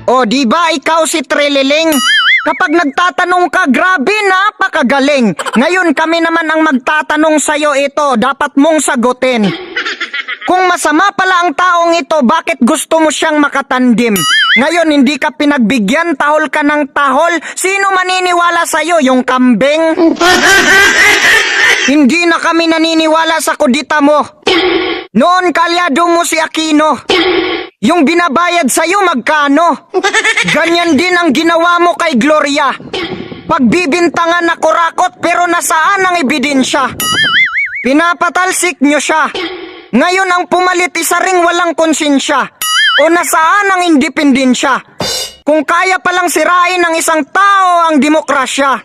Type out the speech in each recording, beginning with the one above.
O di ba ikaw si Trililing? Kapag nagtatanong ka, grabe, napakagaling. Ngayon kami naman ang magtatanong sa'yo ito, dapat mong sagutin. Kung masama pala ang taong ito, bakit gusto mo siyang makatandim? Ngayon hindi ka pinagbigyan, tahol ka ng tahol. Sino maniniwala sa'yo, yung kambing? Hindi na kami naniniwala sa kudita mo. Noon kalyado mo si Aquino. Yung binabayad sa'yo magkano? Ganyan din ang ginawa mo kay Gloria. Pagbibintangan na kurakot pero nasaan ang ebidensya? Pinapatalsik nyo siya. Ngayon ang pumalit isa ring walang konsensya. O nasaan ang independensya? Kung kaya palang sirain ng isang tao ang demokrasya.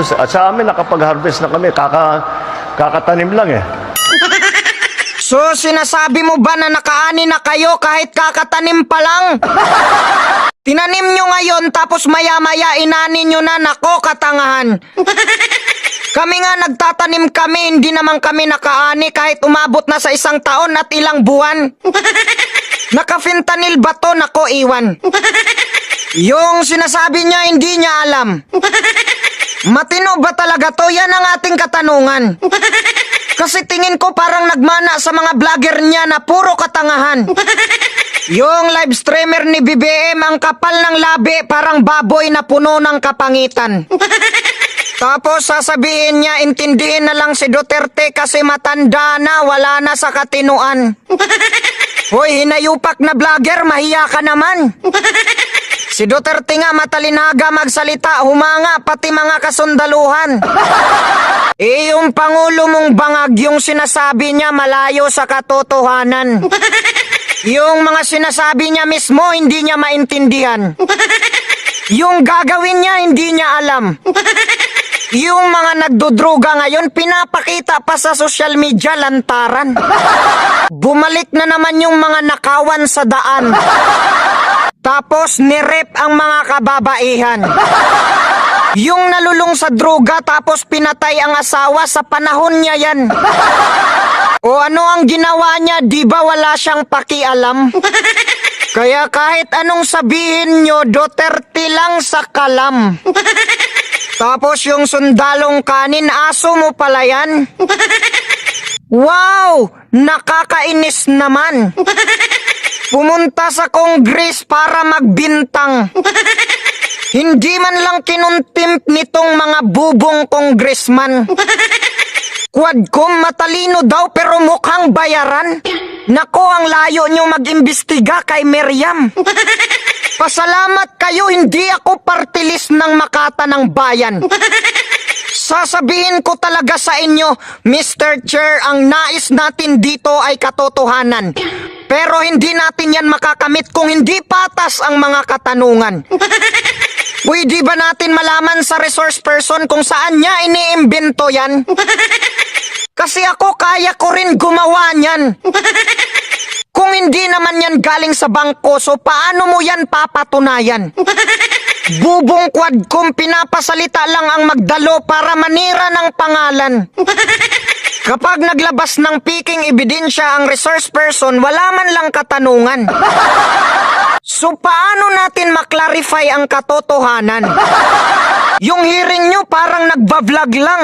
Sa amin, nakapag-harvest na kami, kakatanim lang eh. So, sinasabi mo ba na nakaani na kayo kahit kakatanim pa lang? Tinanim nyo ngayon tapos maya-maya inani nyo na, nako katangahan. Kami nga nagtatanim kami, hindi naman kami nakaani kahit umabot na sa 1 taon at ilang buwan. Naka-fentanyl ba to, nako iwan. Yung sinasabi niya hindi niya alam. Matino ba talaga to? Yan ang ating katanungan. Kasi tingin ko parang nagmana sa mga vlogger niya na puro katangahan. Yung live streamer ni BBM, ang kapal ng labi, parang baboy na puno ng kapangitan. Tapos sasabihin niya, intindihin na lang si Duterte kasi matanda na, wala na sa katinuan. Hoy, hinayupak na vlogger, mahiya ka naman. Si Duterte nga matalinaga magsalita, humanga pati mga kasundaluhan. Yung Pangulo mong bangag, yung sinasabi niya malayo sa katotohanan. Yung mga sinasabi niya mismo hindi niya maintindihan. Yung gagawin niya hindi niya alam. Yung mga nagdudruga ngayon pinapakita pa sa social media, lantaran. Bumalik na naman yung mga nakawan sa daan. Tapos nirep ang mga kababaihan. Yung nalulung sa droga tapos pinatay ang asawa, sa panahon niya yan. O ano ang ginawa niya, di ba wala siyang pakialam? Kaya kahit anong sabihin nyo, Duterte lang sa kalam. Tapos yung sundalong kanin, aso mo pala yan? Wow! Nakakainis naman. Pumunta sa Congress para magbintang. Hindi man lang kinuntimp nitong mga bubong congressman. Quadcom matalino daw pero mukhang bayaran. Nako, ang layo nyo mag-imbestiga kay Miriam. Pasalamat kayo, hindi ako party list ng Makata ng Bayan. Sasabihin ko talaga sa inyo, Mr. Chair, ang nais natin dito ay katotohanan. Pero hindi natin yan makakamit kung hindi patas ang mga katanungan. Pwede ba natin malaman sa resource person kung saan niya iniimbento yan? Kasi ako kaya ko rin gumawa niyan. Kung hindi naman yan galing sa bangko, so paano mo yan papatunayan? Bubong Quadcom, pinapasalita lang ang magdalo para manira ng pangalan. Kapag naglabas ng peking ebidensya ang resource person, wala man lang katanungan. So paano natin maklarify ang katotohanan? Yung hearing nyo parang nagbablog lang.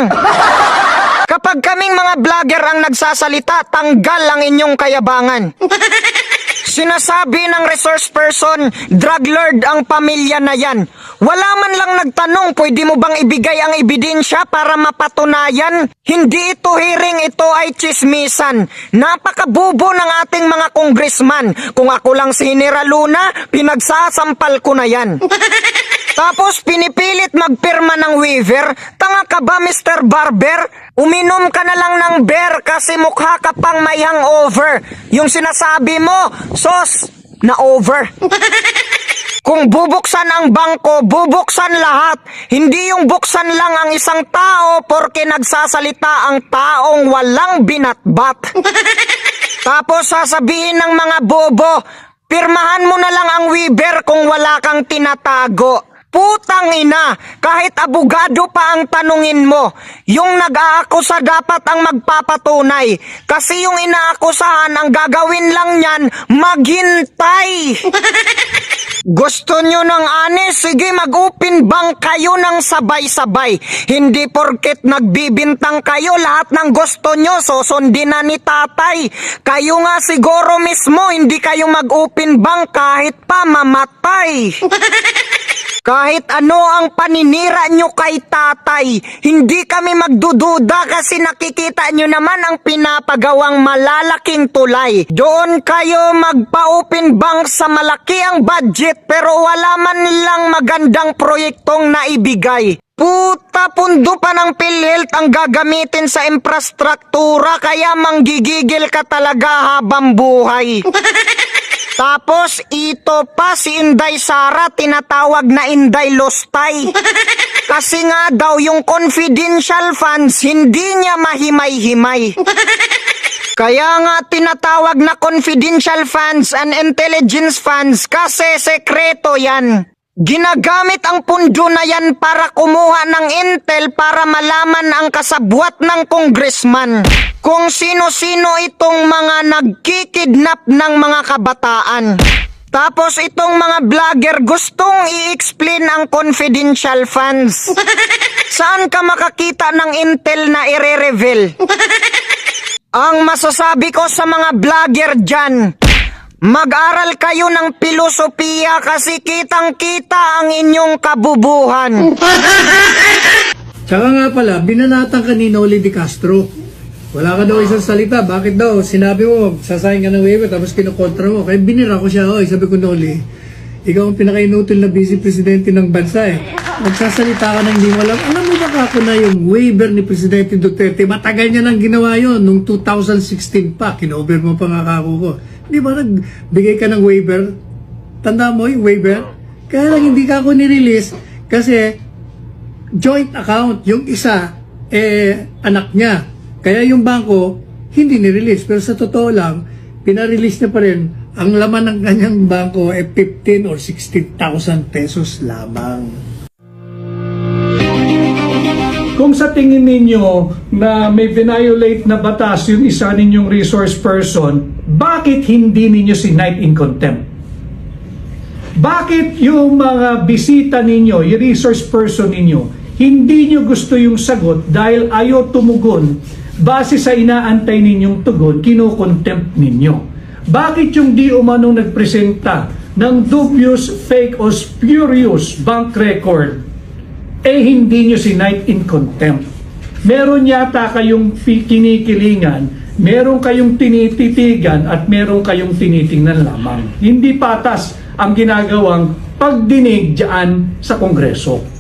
Kapag kaming mga vlogger ang nagsasalita, tanggal ang inyong kayabangan. Sinasabi ng resource person, drug lord ang pamilya na yan. Wala man lang nagtanong, pwede mo bang ibigay ang ebidensya para mapatunayan? Hindi ito hearing, ito ay chismisan. Napakabubo ng ating mga congressman. Kung ako lang si General Luna, pinagsasampal ko na yan. Tapos pinipilit magpirma ng waiver. Tanga ka ba, Mr. Barber? Uminom ka na lang ng beer kasi mukha ka pang may hangover. Yung sinasabi mo, sos, na over. Kung bubuksan ang bangko, bubuksan lahat. Hindi yung buksan lang ang isang tao porke nagsasalita ang taong walang binatbat. Tapos sasabihin ng mga bobo, pirmahan mo na lang ang waiver kung wala kang tinatago. Putang ina, kahit abogado pa ang tanungin mo, yung nag-aakusa dapat ang magpapatunay. Kasi yung inaakusahan, ang gagawin lang niyan, maghintay. Gusto nyo ng anis? Sige, mag-open bank kayo ng sabay-sabay. Hindi porket nagbibintang kayo, lahat ng gusto nyo, susundin na ni tatay. Kayo nga siguro mismo, hindi kayo mag-open bank kahit pa mamatay. Kahit ano ang paninira nyo kay tatay, hindi kami magdududa kasi nakikita nyo naman ang pinapagawang malalaking tulay. Doon kayo magpa-open bank sa malaki ang budget pero wala man lang magandang proyektong naibigay. Puta, pundo pa ng PhilHealth ang gagamitin sa infrastruktura kaya manggigigil ka talaga habang buhay. Tapos ito pa si Inday Sara tinatawag na Inday Lostay. Kasi nga daw yung confidential funds hindi niya mahimay-himay. Kaya nga tinatawag na confidential funds and intelligence funds kasi sekreto yan. Ginagamit ang pundo na yan para kumuha ng intel para malaman ang kasabwat ng congressman. Kung sino-sino itong mga nagkikidnap ng mga kabataan. Tapos itong mga vlogger gustong i-explain ang confidential funds. Saan ka makakita ng intel na i-reveal? Ang masasabi ko sa mga vlogger dyan, mag-aral kayo ng pilosopiya kasi kitang-kita ang inyong kabubuhan. Tsaka nga pala, binanatan ka ni Noli De Castro. Wala ka daw isang salita. Bakit daw? Sinabi mo, sasayang ka ng waiver, tapos kinukontra mo. Kaya binira ko siya. Oy, sabi ko, Noli, ikaw ang pinaka-inutil na vice presidente ng bansa eh. Magsasalita ka na hindi mo alam. Alam mo ba kako na yung waiver ni Presidente Duterte? Matagal niya nang ginawa yun. Nung 2016 pa, kinover mo pa nga kako ko. Di ba nagbigay ka ng waiver? Tanda mo yung waiver? Kaya lang hindi ka ako nirelease kasi joint account. Yung isa, anak niya. Kaya yung bangko, hindi nirelease. Pero sa totoo lang, pinarelease niya pa rin. Ang laman ng kanyang bangko ay 15 or 16,000 pesos lamang. Kung sa tingin ninyo na may violate na batas yung isa ninyong resource person, bakit hindi ninyo sinight in contempt? Bakit yung mga bisita ninyo, yung resource person ninyo, hindi nyo gusto yung sagot dahil ayaw tumugon base sa inaantay ninyong tugon, kino-contempt ninyo? Bakit yung di umanong nagpresenta ng dubious, fake o spurious bank record hindi nyo sinight in contempt? Meron yata kayong kinikilingan, meron kayong tinititigan at meron kayong tinitingnan lamang. Hindi patas ang ginagawang pagdinig dyan sa Kongreso.